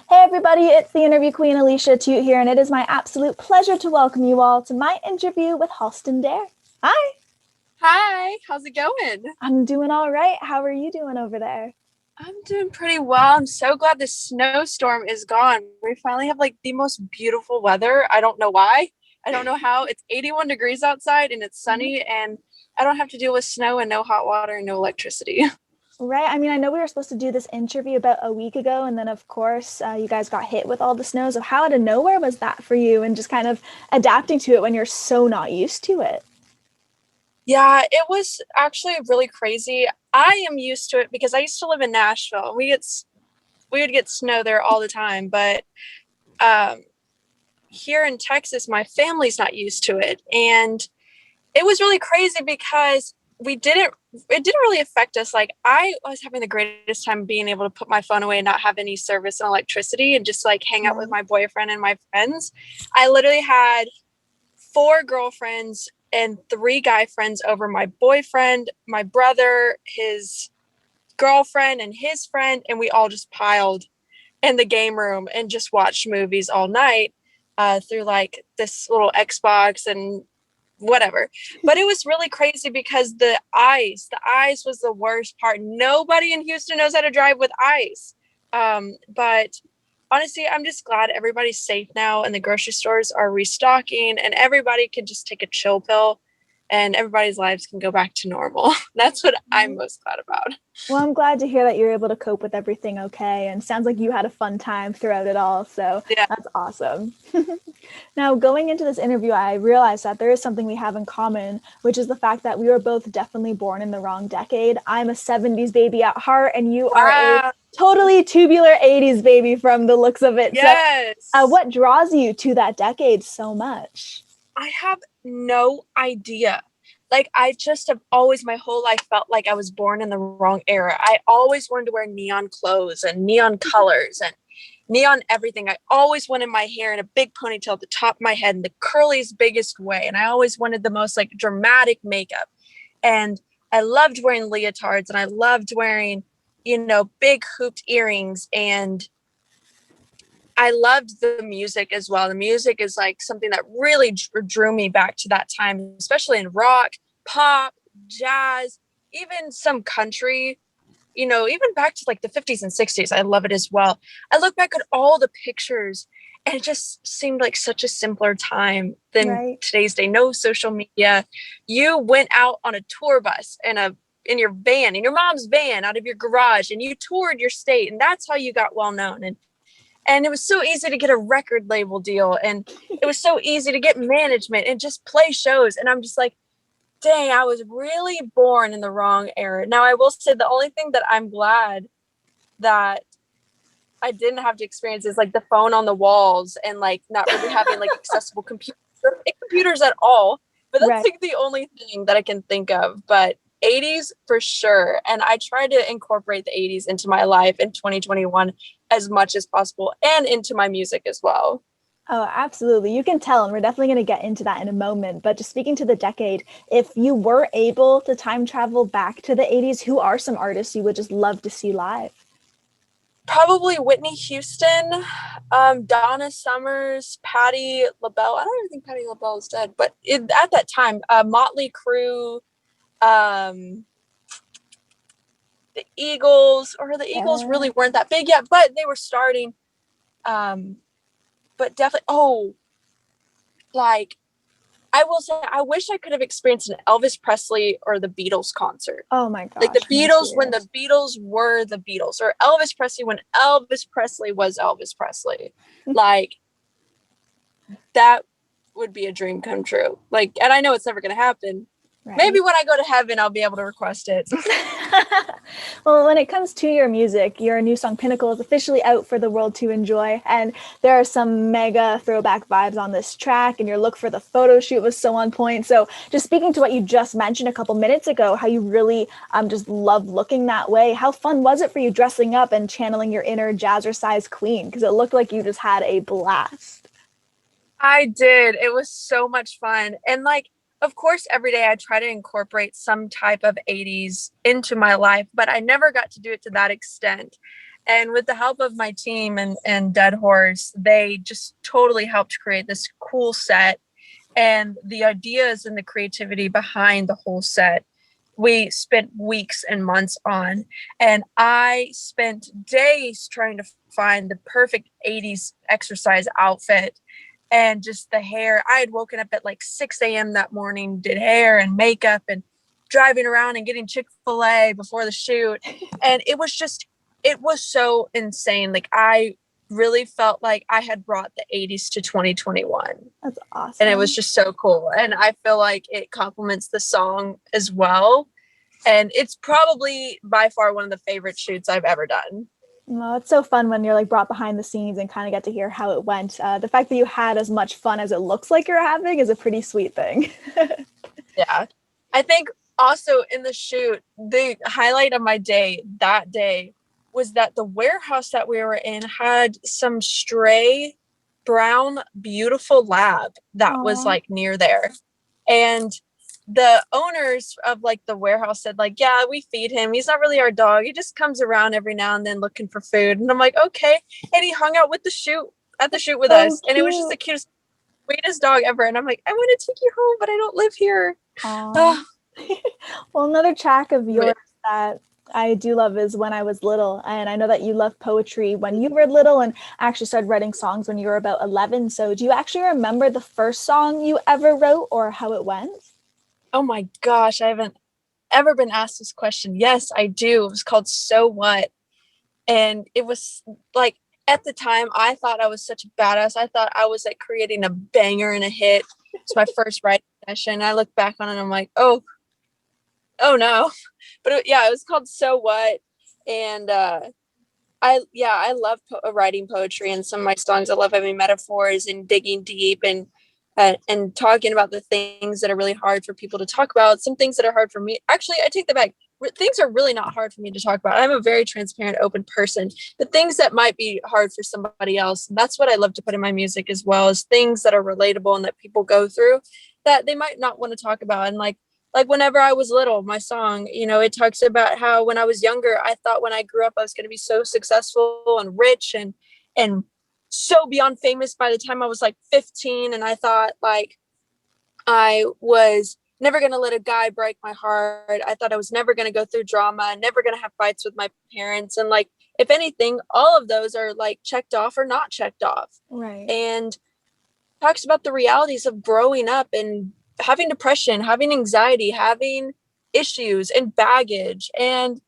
Hey everybody, it's the interview queen Alicia Atout here, and it is my absolute pleasure to welcome you all to my interview with Halston Dare. Hi, Hi, how's it going? I'm doing all right. How are you doing over there? I'm doing pretty well. I'm so glad the snowstorm is gone. We finally have like the most beautiful weather. I don't know why. I don't know how. It's 81 degrees outside and it's Mhm. sunny and I don't have to deal with snow and no hot water and no electricity. Right. I mean, I know we were supposed to do this interview about a week ago, and then of course you guys got hit with all the snow. So how out of nowhere was that for you, and just kind of adapting to it when you're so not used to it? Yeah, it was actually really crazy. I am used to it because I used to live in Nashville. We would get snow there all the time, but um here in Texas, my family's not used to it. And it was really crazy because we didn't it didn't really affect us. Like I was having the greatest time being able to put my phone away and not have any service and electricity and just like hang out with Right. my boyfriend and my friends. I literally had four girlfriends and three guy friends over: my boyfriend, my brother, his girlfriend, and his friend, and we all just piled in the game room and just watched movies all night through like this little Xbox and whatever. But it was really crazy because the ice was the worst part. Nobody in Houston knows how to drive with ice. But honestly, I'm just glad everybody's safe now and the grocery stores are restocking and everybody can just take a chill pill and everybody's lives can go back to normal. That's what I'm most glad about. Well, I'm glad to hear that you're able to cope with everything okay, and sounds like you had a fun time throughout it all. So Yeah. that's awesome. Now, going into this interview, I realized that there is something we have in common, which is the fact that we were both definitely born in the wrong decade. I'm a 70s baby at heart, and you are a Wow. totally tubular 80s baby from the looks of it. So, Yes. what draws you to that decade so much? I have no idea. Like, I just have always, my whole life, felt like I was born in the wrong era. I always wanted to wear neon clothes and neon colors and neon everything. I always wanted my hair in a big ponytail at the top of my head in the curliest, biggest way. And I always wanted the most like dramatic makeup. And I loved wearing leotards and I loved wearing, big hooped earrings. And I loved the music as well. The music is like something that really drew me back to that time, especially in rock, pop, jazz, even some country, even back to like the 50s and 60s. I love it as well. I look back at all the pictures and it just seemed like such a simpler time than Right. today's day. No social media. You went out on a tour bus in your van, in your mom's van out of your garage, and you toured your state, and that's how you got well known. And it was so easy to get a record label deal, and it was so easy to get management and just play shows. And I'm just like, dang, I was really born in the wrong era. Now I will say the only thing that I'm glad that I didn't have to experience is like the phone on the walls and like not really having like accessible computers at all. But that's Right. like the only thing that I can think of. But 80s for sure. And I try to incorporate the 80s into my life in 2021 as much as possible and into my music as well. Oh, absolutely. You can tell, and we're definitely going to get into that in a moment. But just speaking to the decade, if you were able to time travel back to the 80s, who are some artists you would just love to see live? Probably Whitney Houston, Donna Summers, Patti LaBelle. I don't even think Patti LaBelle is dead, but at that time, Motley Crue, um, the Eagles, or the Eagles Yeah. really weren't that big yet, but they were starting. Um, but definitely, like I will say, I wish I could have experienced an Elvis Presley or the Beatles concert. Oh my Like the gosh, me Beatles when too. the Beatles were the Beatles, or Elvis Presley when Elvis Presley was Elvis Presley. Like that would be a dream come true. Like, and I know it's never going to happen. Maybe Right. when I go to heaven, I'll be able to request it. Well, when it comes to your music, your new song Pinnacle is officially out for the world to enjoy. And there are some mega throwback vibes on this track, and your look for the photo shoot was so on point. So, just speaking to what you just mentioned a couple minutes ago, how you really just love looking that way, how fun was it for you dressing up and channeling your inner jazzercise queen? Because it looked like you just had a blast. I did. It was so much fun. And like, of course, every day I try to incorporate some type of 80s into my life, but I never got to do it to that extent. And with the help of my team and Dead Horse, they just totally helped create this cool set. And the ideas and the creativity behind the whole set, we spent weeks and months on. And I spent days trying to find the perfect 80s exercise outfit and just the hair. I had woken up at like 6 a.m. that morning, did hair and makeup and driving around and getting Chick-fil-A before the shoot. And it was so insane. Like I really felt like I had brought the 80s to 2021. That's And it was awesome. just so cool. And I feel like it complements the song as well. And it's probably by far one of the favorite shoots I've ever done. Well, it's so fun when you're like brought behind the scenes and kind of get to hear how it went. The fact that you had as much fun as it looks like you're having is a pretty sweet thing. Yeah. I think also in the shoot, the highlight of my day that day was that the warehouse that we were in had some stray brown, beautiful lab that was Aw. like near there. And the owners of like the warehouse said like, yeah, we feed him. He's not really our dog. He just comes around every now and then looking for food. And I'm like, okay. And he hung out with the shoot at the shoot with So us. And it was just the cute. cutest, sweetest dog ever. And I'm like, I want to take you home, but I don't live here. Aw. Oh, Well, another track of yours but that I do love is When I Was Little. And I know that you loved poetry when you were little and actually started writing songs when you were about 11. So do you actually remember the first song you ever wrote or how it went? oh my gosh, I haven't ever been asked this question. Yes, I do. It was called So What? And it was like at the time I thought I was such a badass. I thought I was like creating a banger and a hit. It's my first writing session. I look back on it and I'm like, oh no. But yeah, it was called So What? And I love writing poetry, and some of my songs I love having metaphors and digging deep and talking about the things that are really hard for people to talk about. Some things that are hard for me. Actually, I take that back. Things are really not hard for me to talk about. I'm a very transparent, open person. The things that might be hard for somebody else, that's what I love to put in my music as well, as things that are relatable and that people go through that they might not want to talk about. And like whenever I was little, my song, it talks about how when I was younger, I thought when I grew up I was going to be so successful and rich and so beyond famous by the time I was like 15. And I thought like I was never going to let a guy break my heart. I thought I was never going to go through drama, never going to have fights with my parents. And like, if anything, all of those are like checked off or not checked off. Right. And talks about the realities of growing up and having depression, having anxiety, having issues and baggage, and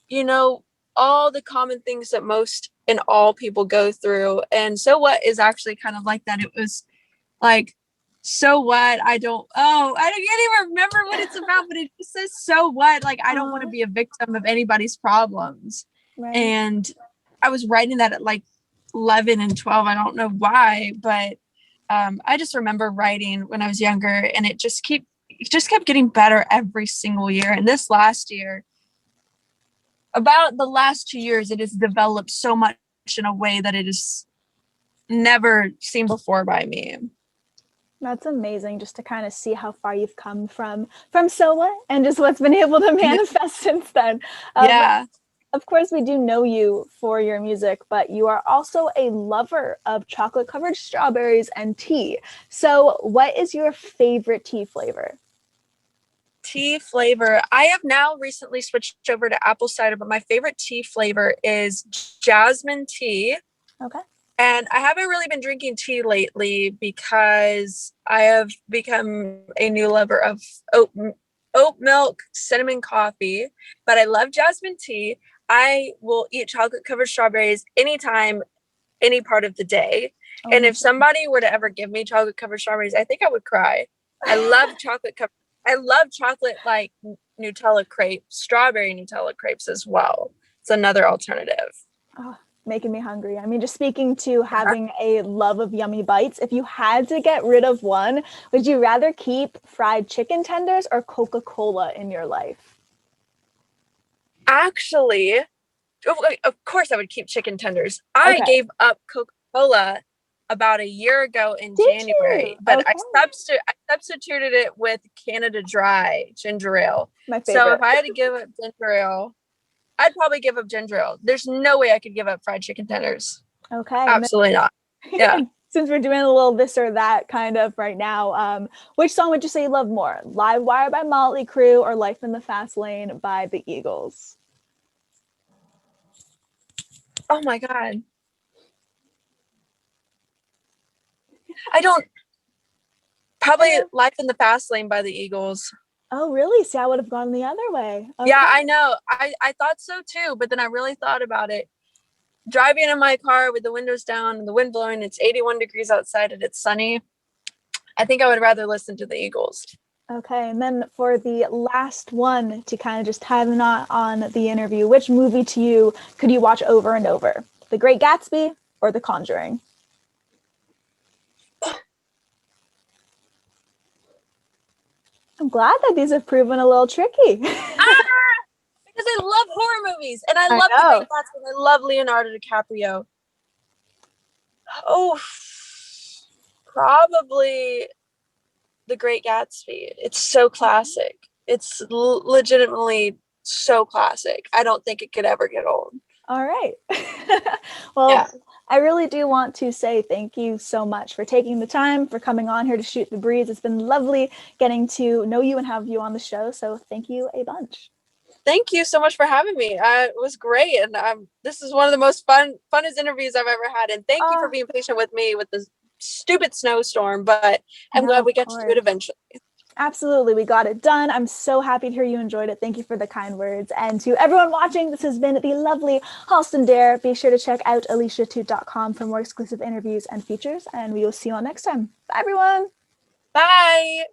you know all the common things that most and all people go through. And So What is actually kind of like that. It was like, so what? I can't even remember what it's about, but it just says so what? Like, I don't want to be a victim of anybody's problems. Right. And I was writing that at like 11 and 12. I don't know why, but I just remember writing when I was younger, and it just kept getting better every single year. And this last year, about the last 2 years, it has developed so much in a way that it is never seen before by me. That's amazing just to kind of see how far you've come from So What and just what's been able to manifest since then. Yeah. Of course, we do know you for your music, but you are also a lover of chocolate covered strawberries and tea. So, what is your favorite tea flavor? Tea flavor. I have now recently switched over to apple cider, but my favorite tea flavor is jasmine tea. Okay. And I haven't really been drinking tea lately because I have become a new lover of oat milk, cinnamon coffee, but I love jasmine tea. I will eat chocolate covered strawberries anytime, any part of the day. Oh, And me if too. somebody were to ever give me chocolate covered strawberries, I think I would cry. I love chocolate covered. I love chocolate like Nutella crepes, strawberry Nutella crepes as well. It's another alternative. Oh, making me hungry. I mean, just speaking to having a love of yummy bites, if you had to get rid of one, would you rather keep fried chicken tenders or Coca-Cola in your life? Actually, of course I would keep chicken tenders. I Okay. gave up Coca-Cola about a year ago in Did you? January, but Okay. I substituted it with Canada Dry ginger ale. My So if favorite. I had to give up ginger ale, I'd probably give up ginger ale. There's no way I could give up fried chicken tenders. Okay. Absolutely not. Yeah. Since we're doing a little this or that kind of right now, which song would you say you love more? Live Wire by Motley Crue or Life in the Fast Lane by the Eagles? Oh my God. I don't probably Life in the Fast Lane by the Eagles. Oh, really? See, I would have gone the other way. Okay. Yeah, I know. I thought so too, but then I really thought about it. Driving in my car with the windows down and the wind blowing, it's 81 degrees outside and it's sunny. I think I would rather listen to the Eagles. Okay, and then for the last one to kind of just tie the knot on the interview, which movie to you could you watch over and over? The Great Gatsby or The Conjuring? I'm glad that these have proven a little tricky. Because I love horror movies and I love The Great Gatsby and I love Leonardo DiCaprio. Oh, probably The Great Gatsby. It's so classic. It's legitimately so classic. I don't think it could ever get old. All right. Well, yeah. I really do want to say thank you so much for taking the time, for coming on here to shoot the breeze. It's been lovely getting to know you and have you on the show. So thank you a bunch. Thank you so much for having me. It was great. And this is one of the most funnest interviews I've ever had. And thank you for being patient with me with this stupid snowstorm, but I'm glad we got to do it eventually. Absolutely. We got it done. I'm so happy to hear you enjoyed it. Thank you for the kind words. And to everyone watching, this has been the lovely Halston Dare. Be sure to check out aliciatout.com for more exclusive interviews and features. And we will see you all next time. Bye, everyone. Bye.